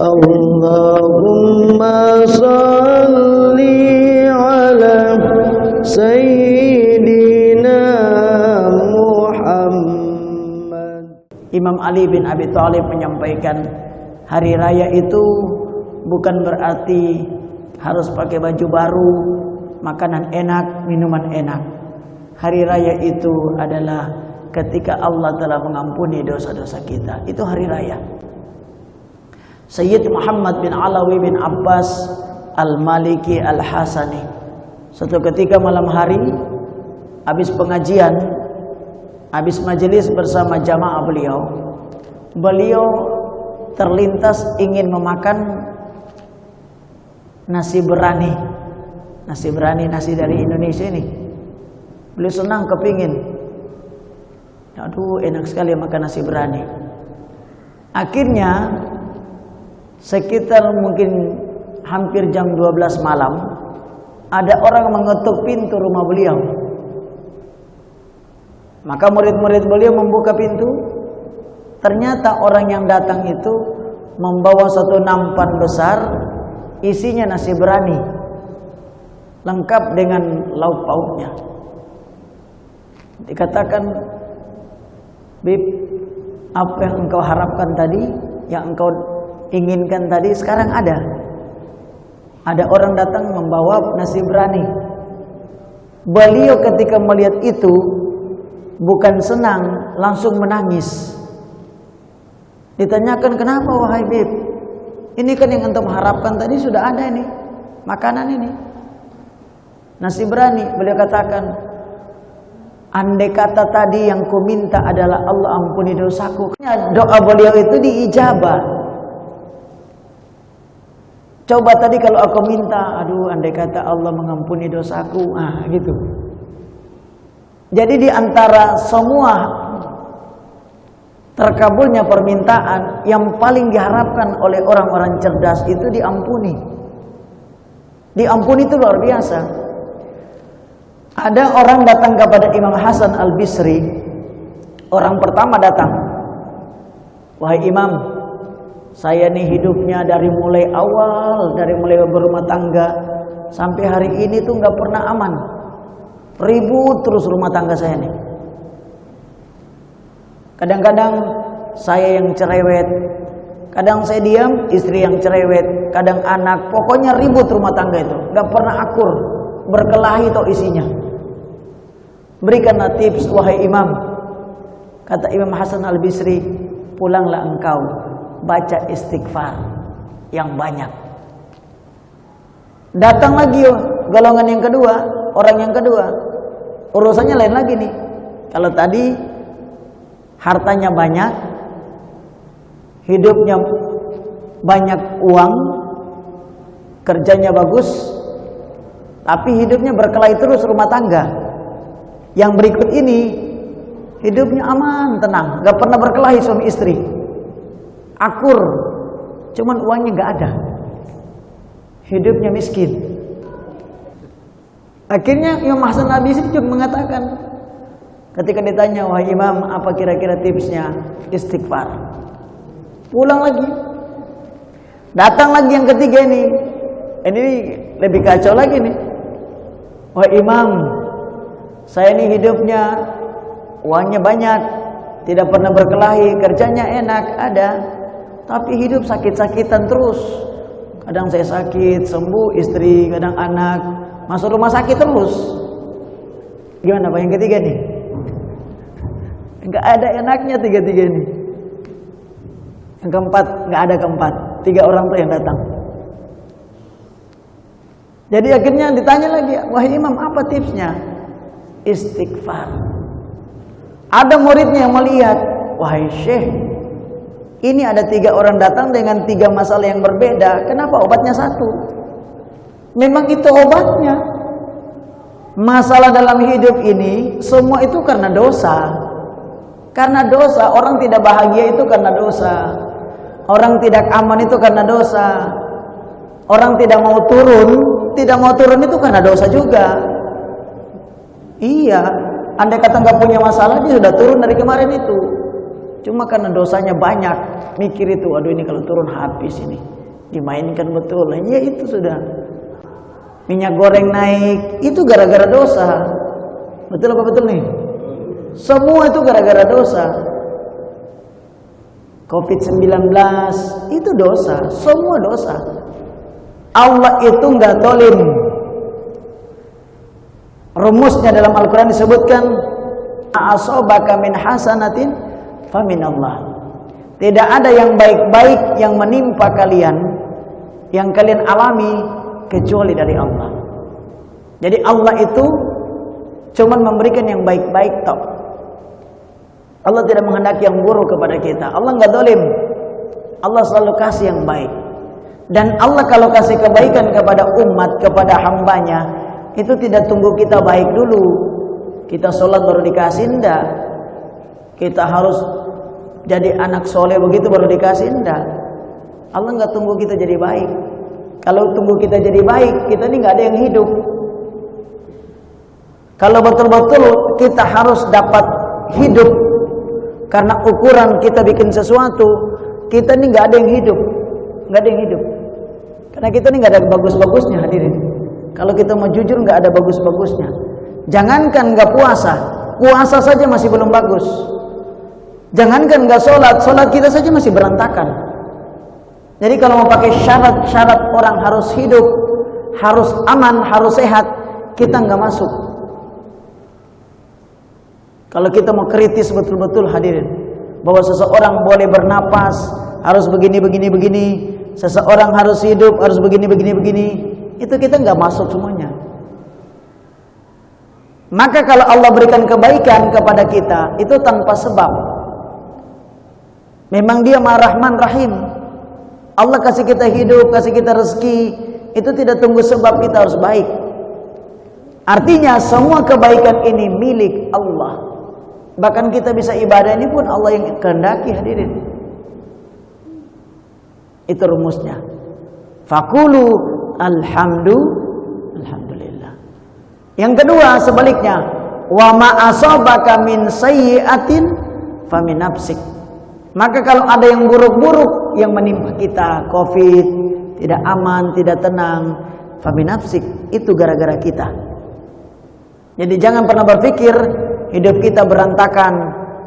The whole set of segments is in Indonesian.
Allahumma salli ala Sayyidina Muhammad. Imam Ali bin Abi Thalib menyampaikan, hari raya itu bukan berarti harus pakai baju baru, makanan enak, minuman enak. Hari raya itu adalah ketika Allah telah mengampuni dosa-dosa kita. Itu hari raya. Sayyid Muhammad bin Alawi bin Abbas Al-Maliki Al-Hasani, suatu ketika malam hari, habis pengajian, habis majelis bersama jamaah beliau terlintas ingin memakan nasi berani. Nasi dari Indonesia ini. Beliau senang, kepingin. Aduh, enak sekali makan nasi berani. Akhirnya sekitar mungkin hampir jam 12 malam, ada orang mengetuk pintu rumah beliau. Maka murid-murid beliau membuka pintu. Ternyata orang yang datang itu membawa satu nampan besar, isinya nasi berani, lengkap dengan lauk pauknya. Dikatakan, Bib, apa yang engkau harapkan tadi, yang engkau inginkan tadi, sekarang ada. Ada orang datang membawa nasi berani. Beliau ketika melihat itu bukan senang, langsung menangis. Ditanyakan, kenapa wahai Bib? Ini kan yang antum harapkan tadi sudah ada ini, makanan ini, nasi berani. Beliau katakan, andai kata tadi yang ku minta adalah Allah ampuni dosaku, doa beliau itu diijabah. Coba tadi kalau aku minta, aduh andai kata Allah mengampuni dosaku, gitu. Jadi di antara semua terkabulnya permintaan, yang paling diharapkan oleh orang-orang cerdas itu diampuni. Diampuni itu luar biasa. Ada orang datang kepada Imam Hasan Al-Bisri. Orang pertama datang, wahai Imam, saya nih hidupnya dari mulai awal, dari mulai berumah tangga sampai hari ini tuh nggak pernah aman. Ribut terus rumah tangga saya nih. Kadang-kadang saya yang cerewet, kadang saya diam, istri yang cerewet, kadang anak, pokoknya ribut rumah tangga itu, nggak pernah akur, berkelahi toh isinya. Berikanlah tips wahai Imam. Kata Imam Hasan Al-Bisri, pulanglah engkau, baca istighfar yang banyak. Datang lagi golongan yang kedua, orang yang kedua. Urusannya lain lagi nih. Kalau tadi hartanya banyak, hidupnya banyak uang, kerjanya bagus, tapi hidupnya berkelahi terus rumah tangga. Yang berikut ini hidupnya aman, tenang, gak pernah berkelahi suami istri, akur, cuman uangnya gak ada, hidupnya miskin. Akhirnya Imam Hasan Al-Bisri juga mengatakan, ketika ditanya, wahai Imam, apa kira-kira tipsnya? Istighfar. Pulang lagi, datang lagi yang ketiga ini lebih kacau lagi nih. Wahai Imam, saya ini hidupnya uangnya banyak, tidak pernah berkelahi, kerjanya enak, ada, tapi hidup sakit-sakitan terus. Kadang saya sakit, sembuh, istri, kadang anak, masuk rumah sakit terus. Gimana Pak yang ketiga nih? Enggak ada enaknya tiga-tiga ini. Yang keempat, enggak ada keempat. 3 orang tuh yang datang. Jadi akhirnya ditanya lagi, wahai Imam, apa tipsnya? Istighfar. Ada muridnya yang melihat, wahai Syekh, ini ada 3 orang datang dengan 3 masalah yang berbeda. Kenapa obatnya satu? Memang itu obatnya. Masalah dalam hidup ini semua itu karena dosa. Karena dosa, orang tidak bahagia itu karena dosa. Orang tidak aman itu karena dosa. Orang tidak mau turun itu karena dosa juga. Iya, andai kata nggak punya masalah, dia sudah turun dari kemarin itu. Cuma karena dosanya banyak, mikir itu, aduh ini kalau turun habis ini. Dimainkan betul. Ya itu sudah. Minyak goreng naik, itu gara-gara dosa. Betul apa betul nih? Semua itu gara-gara dosa. COVID-19 itu dosa, semua dosa. Allah itu enggak zalim. Rumusnya dalam Al-Quran disebutkan, "Asobaka min hasanatin faminallah." Tidak ada yang baik-baik yang menimpa kalian, yang kalian alami, kecuali dari Allah. Jadi Allah itu cuma memberikan yang baik-baik tok. Allah tidak menghendaki yang buruk kepada kita. Allah enggak zalim. Allah selalu kasih yang baik. Dan Allah kalau kasih kebaikan kepada umat, kepada hambanya, itu tidak tunggu kita baik dulu. Kita sholat baru dikasih, enggak. Kita harus jadi anak soleh begitu baru dikasih, enggak. Allah enggak tunggu kita jadi baik. Kalau tunggu kita jadi baik, kita ini enggak ada yang hidup. Kalau betul-betul kita harus dapat hidup, karena ukuran kita bikin sesuatu, kita ini enggak ada yang hidup. Enggak ada yang hidup. Karena kita ini enggak ada bagus-bagusnya, hadirin. Kalau kita mau jujur enggak ada bagus-bagusnya. Jangankan enggak puasa, puasa saja masih belum bagus. Jangankan enggak sholat, sholat kita saja masih berantakan. Jadi kalau mau pakai syarat-syarat orang harus hidup, harus aman, harus sehat, kita enggak masuk. Kalau kita mau kritis betul-betul, hadirin, bahwa seseorang boleh bernapas, harus begini, seseorang harus hidup, harus begini, itu kita nggak masuk semuanya. Maka kalau Allah berikan kebaikan kepada kita, itu tanpa sebab. Memang Dia Maha Rahman Rahim. Allah kasih kita hidup, kasih kita rezeki, itu tidak tunggu sebab kita harus baik. Artinya semua kebaikan ini milik Allah. Bahkan kita bisa ibadah ini pun Allah yang kehendaki, hadirin. Itu rumusnya. Fakulu alhamdulillah. Yang kedua sebaliknya, wa ma asabaka min sayyi'atin famin nafsik. Maka kalau ada yang buruk-buruk yang menimpa kita, Covid, tidak aman, tidak tenang, famin nafsik, itu gara-gara kita. Jadi jangan pernah berpikir hidup kita berantakan,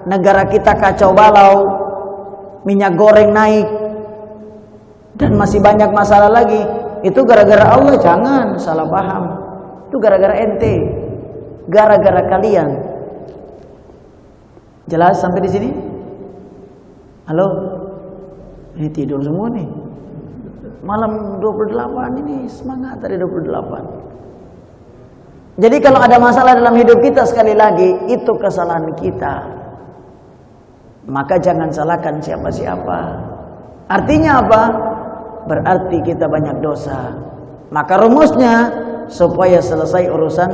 negara kita kacau balau, minyak goreng naik, dan masih banyak masalah lagi. Itu gara-gara Allah. Jangan salah paham. Itu gara-gara ente, gara-gara kalian. Jelas sampai di sini? Halo? Ini tidur semua nih. Malam 28 ini semangat dari 28. Jadi kalau ada masalah dalam hidup kita, sekali lagi itu kesalahan kita. Maka jangan salahkan siapa-siapa. Artinya apa? Berarti kita banyak dosa. Maka rumusnya supaya selesai urusan,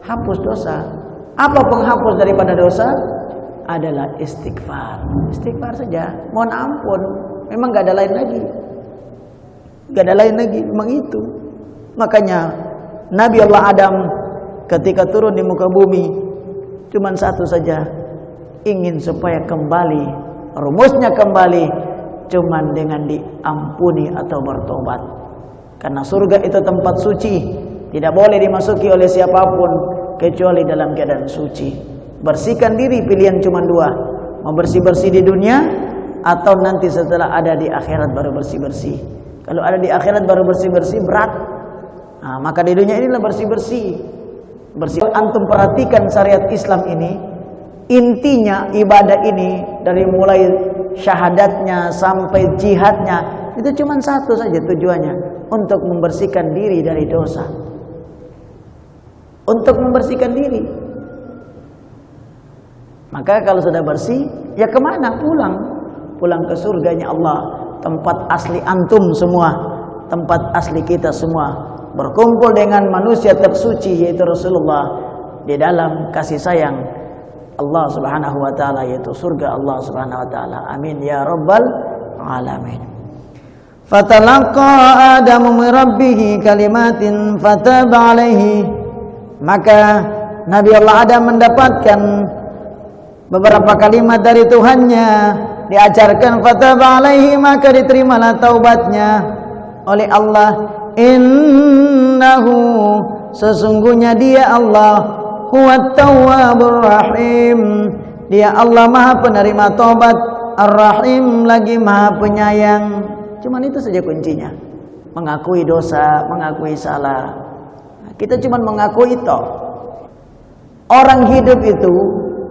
hapus dosa. Apa penghapus daripada dosa? Adalah istighfar. Istighfar saja, mohon ampun. Memang gak ada lain lagi. Gak ada lain lagi, memang itu. Makanya Nabi Allah Adam ketika turun di muka bumi, cuman satu saja, ingin supaya kembali. Rumusnya kembali cuman dengan diampuni atau bertobat. Karena surga itu tempat suci, tidak boleh dimasuki oleh siapapun kecuali dalam keadaan suci. Bersihkan diri, pilihan cuma dua, mau bersih-bersih di dunia atau nanti setelah ada di akhirat baru bersih-bersih. Kalau ada di akhirat baru bersih-bersih berat. Nah, maka di dunia inilah bersih-bersih. Antum perhatikan syariat Islam ini, intinya ibadah ini dari mulai syahadatnya sampai jihadnya itu cuma satu saja tujuannya, untuk membersihkan diri dari dosa. Untuk membersihkan diri. Maka kalau sudah bersih, ya kemana? Pulang ke surganya Allah, tempat asli antum semua, tempat asli kita semua. Berkumpul dengan manusia tersuci yaitu Rasulullah di dalam kasih sayang Allah Subhanahu wa taala, yaitu surga Allah Subhanahu wa taala. Amin ya rabbal alamin. Fatalaqa Adamu min rabbih kalimatin fataba alaihi. Maka Nabi Allah Adam mendapatkan beberapa kalimat dari Tuhannya, diajarkan fataba alaihi, maka diterimalah taubatnya oleh Allah. Innahu, sesungguhnya dia Allah, huwat tawwabur rahim, dia Allah maha penerima taubat, ar-rahim, lagi maha penyayang. Cuman itu saja kuncinya, mengakui dosa, mengakui salah. Kita cuman mengakui itu. Orang hidup itu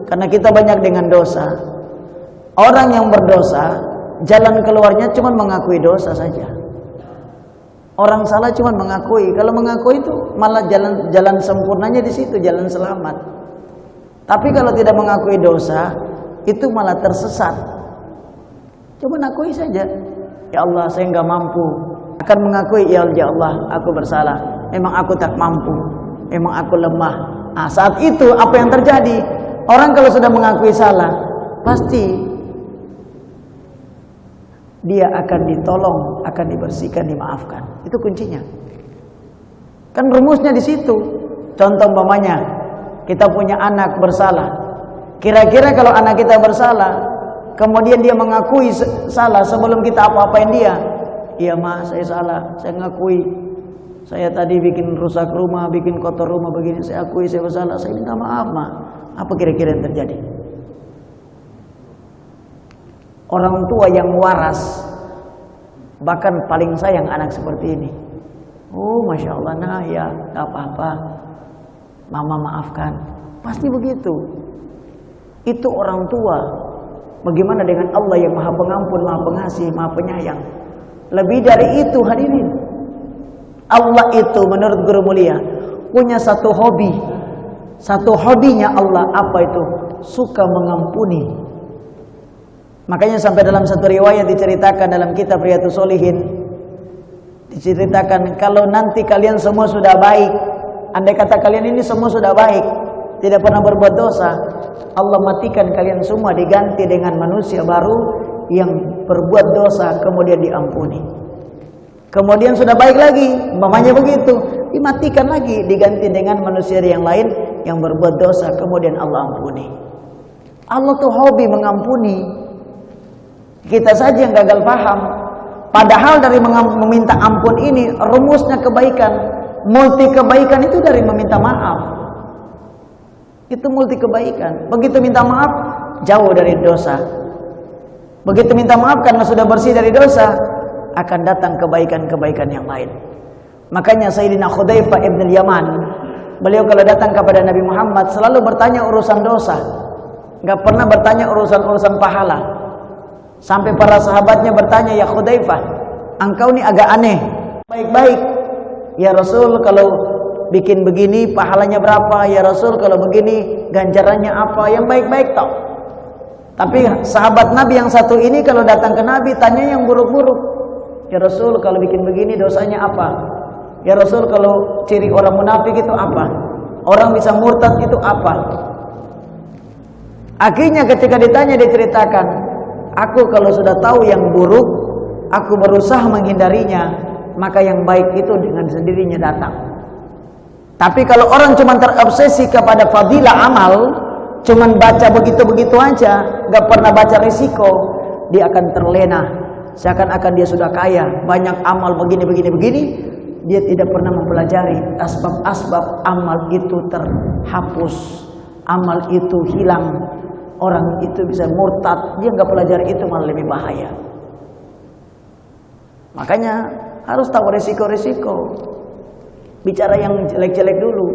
karena kita banyak dengan dosa. Orang yang berdosa, jalan keluarnya cuma mengakui dosa saja. Orang salah cuma mengakui. Kalau mengakui itu malah jalan sempurnanya di situ, jalan selamat. Tapi kalau tidak mengakui dosa, itu malah tersesat. Coba akui saja. Ya Allah, saya enggak mampu. Akan mengakui, ya Allah, aku bersalah. Memang aku tak mampu. Memang aku lemah. Nah, saat itu apa yang terjadi? Orang kalau sudah mengakui salah, pasti dia akan ditolong, akan dibersihkan, dimaafkan. Itu kuncinya. Kan rumusnya di situ. Contoh umpamanya, kita punya anak bersalah. Kira-kira kalau anak kita bersalah, kemudian dia mengakui salah sebelum kita apa-apain dia. Iya ma, saya salah, saya ngakui. Saya tadi bikin rusak rumah, bikin kotor rumah begini, saya akui saya bersalah, saya minta maaf ma. Apa kira-kira yang terjadi? Orang tua yang waras bahkan paling sayang anak seperti ini. Oh Masya Allah, nah ya gak apa-apa, mama maafkan. Pasti begitu. Itu orang tua. Bagaimana dengan Allah yang maha pengampun, maha pengasih, maha penyayang? Lebih dari itu hadirin, Allah itu menurut guru mulia punya satu hobi. Satu hobinya Allah apa itu? Suka mengampuni. Makanya sampai dalam satu riwayat diceritakan dalam kitab Riyadhus Shalihin, diceritakan kalau nanti kalian semua sudah baik, andai kata kalian ini semua sudah baik, tidak pernah berbuat dosa, Allah matikan kalian semua, diganti dengan manusia baru yang berbuat dosa kemudian diampuni. Kemudian sudah baik lagi, mamanya begitu, dimatikan lagi, diganti dengan manusia yang lain yang berbuat dosa kemudian Allah ampuni. Allah tuh hobi mengampuni. Kita saja yang gagal paham. Padahal dari meminta ampun ini rumusnya kebaikan. Multi kebaikan itu dari meminta maaf. Itu multi kebaikan. Begitu minta maaf, jauh dari dosa. Begitu minta maaf karena sudah bersih dari dosa, akan datang kebaikan-kebaikan yang lain. Makanya Sayyidina Hudzaifah ibn al-Yaman, beliau kalau datang kepada Nabi Muhammad selalu bertanya urusan dosa, nggak pernah bertanya urusan pahala. Sampai para sahabatnya bertanya, ya Hudzaifah, engkau ini agak aneh. Baik-baik, ya Rasul, kalau bikin begini pahalanya berapa? Ya Rasul, kalau begini ganjarannya apa? Yang baik-baik tau. Tapi sahabat Nabi yang satu ini kalau datang ke Nabi tanya yang buruk-buruk. Ya Rasul, kalau bikin begini dosanya apa? Ya Rasul, kalau ciri orang munafik itu apa? Orang bisa murtad itu apa? Akhirnya ketika ditanya diceritakan, aku kalau sudah tahu yang buruk, aku berusaha menghindarinya, maka yang baik itu dengan sendirinya datang. Tapi kalau orang cuma terobsesi kepada fadilah amal, cuma baca begitu-begitu aja, gak pernah baca risiko, dia akan terlena. Seakan-akan dia sudah kaya, banyak amal begini, dia tidak pernah mempelajari asbab-asbab amal itu terhapus, amal itu hilang. Orang itu bisa murtad, dia nggak pelajari itu malah lebih bahaya. Makanya harus tahu resiko-resiko. Bicara yang jelek-jelek dulu.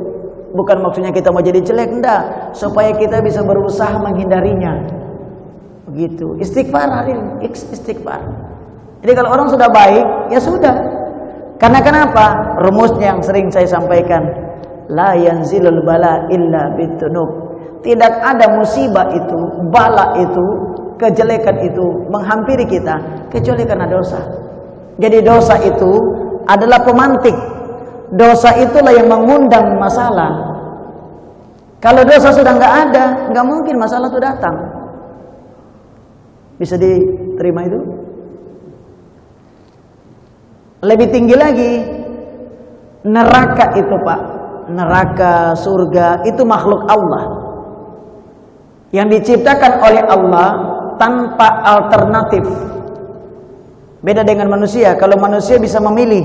Bukan maksudnya kita mau jadi jelek, enggak. Supaya kita bisa berusaha menghindarinya. Begitu. Istighfar, hadirin, istighfar. Jadi kalau orang sudah baik, ya sudah. Karena kenapa? Rumusnya yang sering saya sampaikan, la yanzilul bala illa bitunub. Tidak ada musibah itu, bala itu, kejelekan itu menghampiri kita kecuali karena dosa. Jadi dosa itu adalah pemantik. Dosa itulah yang mengundang masalah. Kalau dosa sudah nggak ada, nggak mungkin masalah itu datang. Bisa diterima itu? Lebih tinggi lagi, neraka itu Pak, neraka, surga itu makhluk Allah. yang diciptakan oleh Allah tanpa alternatif. Beda dengan manusia. Kalau manusia bisa memilih,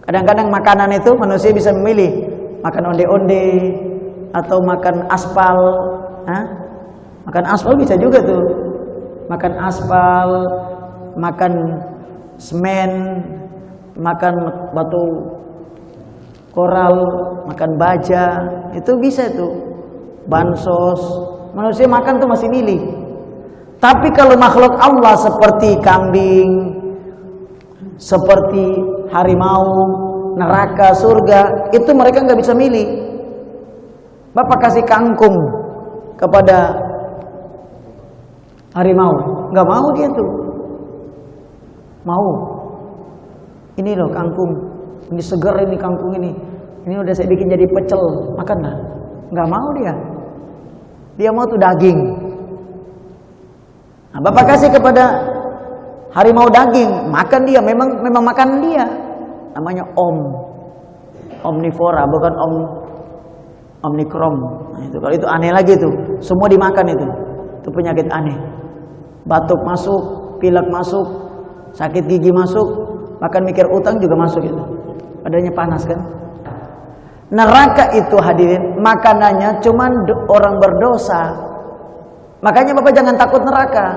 kadang-kadang makanan itu manusia bisa memilih, makan onde-onde atau makan aspal. Makan aspal bisa juga tuh, makan aspal, makan semen, makan batu koral, makan baja, itu bisa tuh. Bansos, manusia makan tuh masih milih. Tapi kalau makhluk Allah seperti kambing, seperti harimau, neraka, surga, itu mereka nggak bisa milih. Bapak kasih kangkung kepada harimau, nggak mau dia tuh. Mau, ini loh kangkung, ini segar ini kangkung ini udah saya bikin jadi pecel, makanlah. Nggak mau dia mau tuh daging. Nah, Bapak kasih kepada harimau daging, makan dia, memang makan dia. Namanya omnivora, bukan omnikrom. Nah, itu kalau itu aneh lagi tuh, semua dimakan itu penyakit aneh. Batuk masuk, pilek masuk, sakit gigi masuk, bahkan mikir utang juga masuk itu. Adanya panas kan. Neraka itu hadirin, makanannya cuman orang berdosa. Makanya Bapak jangan takut neraka,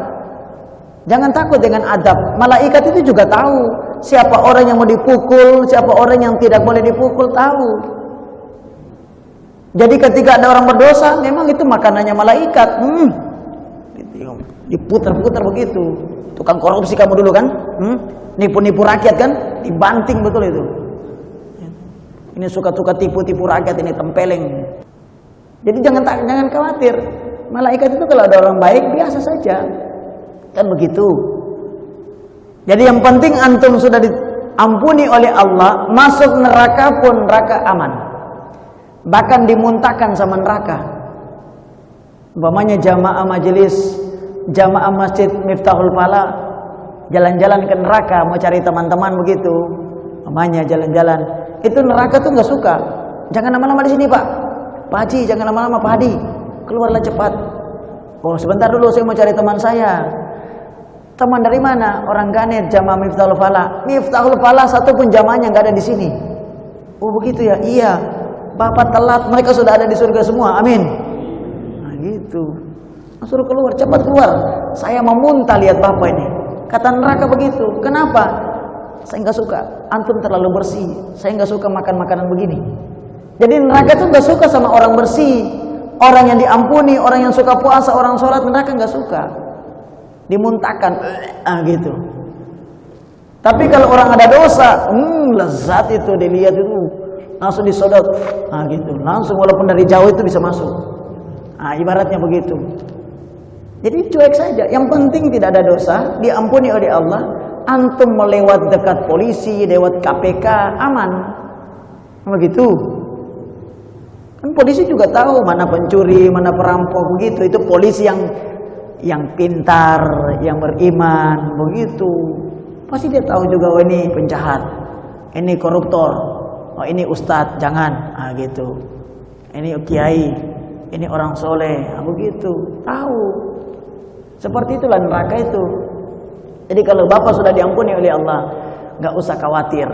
jangan takut dengan adab. Malaikat itu juga tahu siapa orang yang mau dipukul, siapa orang yang tidak boleh dipukul, tahu. Jadi ketika ada orang berdosa, memang itu makanannya malaikat. Diputar-putar begitu. Tukang korupsi kamu dulu kan, nipu-nipu rakyat kan, dibanting betul itu. Ini suka-suka tipu-tipu rakyat, ini tempeleng. Jadi jangan khawatir. Malaikat itu kalau ada orang baik biasa saja, kan begitu. Jadi yang penting antum sudah diampuni oleh Allah, masuk neraka pun neraka aman. Bahkan dimuntahkan sama neraka. Umpamanya jamaah majelis, jamaah masjid Miftahul Fala, jalan-jalan ke neraka mau cari teman-teman begitu. Umpamanya jalan-jalan, itu neraka tuh nggak suka. Jangan lama-lama di sini Pak Haji, jangan lama-lama Pak Hadi. Keluarlah cepat. Oh sebentar dulu, saya mau cari teman saya. Teman dari mana? Orang Ganet, jamaah Miftahul Fala. Miftahul Fala satu pun jamaahnya nggak ada di sini. Oh begitu ya? Iya. Bapak telat, mereka sudah ada di surga semua. Amin. Nah gitu. Suruh keluar, cepat keluar. Saya mau muntah lihat Bapak ini. Kata neraka begitu. Kenapa? Saya nggak suka. Antum terlalu bersih. Saya nggak suka makan makanan begini. Jadi neraka itu nggak suka sama orang bersih. Orang yang diampuni, orang yang suka puasa, orang sholat, neraka nggak suka. Dimuntahkan, gitu. Tapi kalau orang ada dosa, lezat itu dilihat itu, langsung disodot, gitu. Langsung walaupun dari jauh itu bisa masuk. Ibaratnya begitu. Jadi cuek saja. Yang penting tidak ada dosa, diampuni oleh Allah. Antum melewat dekat polisi, lewat KPK, aman. Begitu. Kan polisi juga tahu mana pencuri, mana perampok begitu. Itu polisi yang pintar, yang beriman begitu. Pasti dia tahu juga, oh ini penjahat, ini koruptor, oh ini ustadz, jangan, gitu. Ini kiai, ini orang soleh, begitu. Tahu. Seperti itulah neraka itu. Jadi kalau Bapak sudah diampuni oleh Allah, nggak usah khawatir.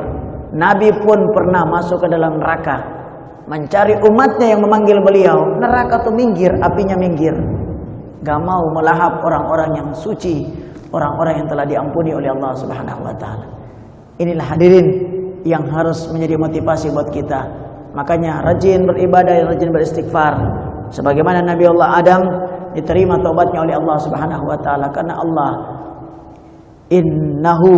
Nabi pun pernah masuk ke dalam neraka, mencari umatnya yang memanggil beliau. Neraka tuh minggir, apinya minggir. Gak mau melahap orang-orang yang suci, orang-orang yang telah diampuni oleh Allah Subhanahu wa taala. Inilah hadirin yang harus menjadi motivasi buat kita. Makanya rajin beribadah, rajin beristighfar. Sebagaimana Nabi Allah Adam diterima taubatnya oleh Allah Subhanahu wa taala, karena Allah innahu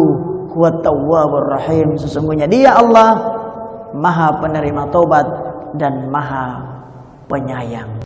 huwat tawwabur rahim, sesungguhnya Dia Allah Maha penerima taubat dan Maha penyayang.